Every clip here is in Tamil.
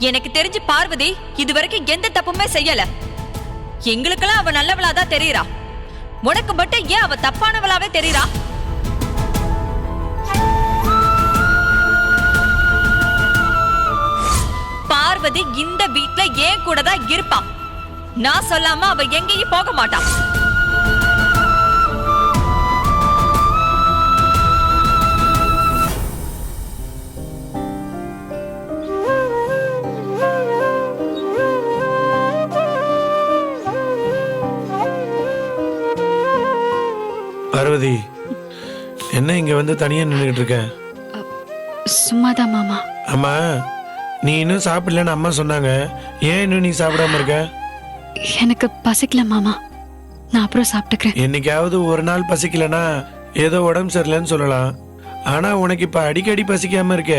எனக்கு தெரிஞ்சு பார்வதி இதுவரைக்கும் எந்த தப்புமே செய்யல. எங்களுக்கெல்லாம் அவ நல்லவளாதான் தெரியறா. உனக்கு மட்டும் ஏன் அவ தப்பானவளாவே தெரியறா? பார்வதி இந்த வீட்ல ஏன் கூட தான் இருப்பா. நான் சொல்லாம அவ எங்கேயும் போக மாட்டா. பார்வதி, என்ன இங்க வந்து தனியா நின்றுட்டு இருக்க? சும்மாதான் மாமா. அம்மா, நீ இன்னும் சாப்பிடலன்னு அம்மா சொன்னாங்க. ஏன் இன்னும் நீ சாப்பிடாம இருக்க? எனக்கு பசிக்கல மாமா, நான் அப்புறம் சாப்பிட்டுக்கிறேன். என்னைக்காவது ஒரு நாள் பசிக்கலனா ஏதோ உடம்பு சரியில்லைன்னு சொல்லலாம். ஆனா உனக்கு இப்ப அடிக்கடி பசிக்காம இருக்க,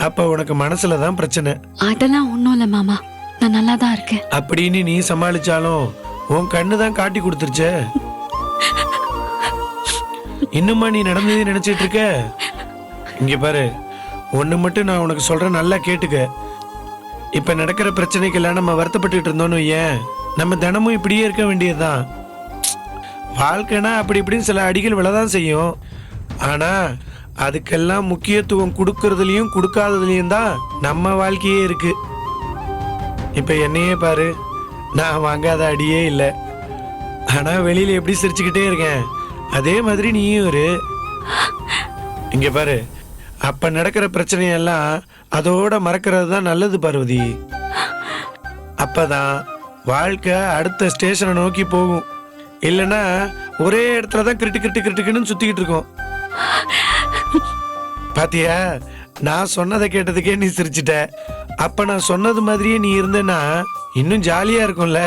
அப்ப உனக்கு மனசுலதான் பிரச்சனை. அதெல்லாம் ஒண்ணும் இல்ல மாமா, நான் நல்லா தான் இருக்கேன். அப்படின்னு நீ சமாளிச்சாலும் உன் கண்ணு தான் காட்டி கொடுத்துருச்சே. இன்னுமா நீ நடந்ததே நினைச்சிட்டு இருக்க? இங்க பாரு, ஒண்ணு மட்டும் நான் உனக்கு சொல்றேன், நல்லா கேட்டுக்க. இப்ப நடக்கிற பிரச்சனைக்கெல்லாம் நம்ம வருத்தப்பட்டு இருந்தோம்னு ஏன், நம்ம தினமும் இப்படியே இருக்க வேண்டியதுதான். வாழ்க்கைனா அப்படி இப்படின்னு சில அடிகள் விழதான் செய்யும். ஆனா அதுக்கெல்லாம் முக்கியத்துவம் கொடுக்கறதுலயும் கொடுக்காததுலயும் தான் நம்ம வாழ்க்கையே இருக்கு. இப்ப என்னையே பாரு, நான் வாங்காத அடியே இல்லை. ஆனா வெளியில எப்படி சிரிச்சுக்கிட்டே இருக்கேன், அதே மாதிரி நீயும் இரு. இங்க பாரு, அப்ப நடக்கிற பிரச்சனையெல்லாம் அதோட மறக்கிறது தான் நல்லது பார்வதி. அப்பதான் வாழ்க்கை அடுத்த ஸ்டேஷனை நோக்கி போகும். இல்லைன்னா ஒரே இடத்துலதான் கிரிட்டுக்குன்னு சுத்திக்கிட்டு இருக்கோம். பாத்தியா, நான் சொன்னதை கேட்டதுக்கே நீ சிரிச்சிட்ட. அப்ப நான் சொன்னது மாதிரியே நீ இருந்தேன்னா இன்னும் ஜாலியா இருக்கும்ல.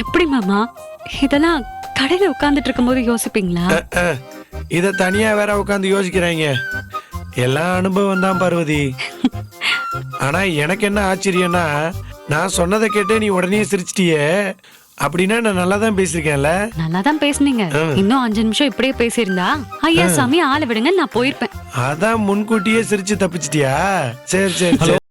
எப்படி மாமா, இதெல்லாம் கடையில உட்கார்ந்துட்டு இருக்கும்போது யோசிப்பீங்களா? இத தனியா வேற உட்காந்து யோசிக்கிறாங்க. எல்லாம் அனுபவம் தான் பார்வதி. ஆனா எனக்கு என்ன ஆச்சரியம்னா, நான் சொன்னதை கேட்டு நீ உடனே சிரிச்சிட்டியே. அப்படின்னா நான் நல்லா தான் பேசிருக்கேன்ல. நல்லா தான் பேசுனீங்க. இன்னும் 5 நிமிஷம் இப்படியே பேசியிருந்தா ஐயா சாமி ஆளை விடுங்க, நான் போயிருப்பேன். அதான் முன்கூட்டியே சிரிச்சு தப்பிச்சிட்டியா? சரி சரி சரி.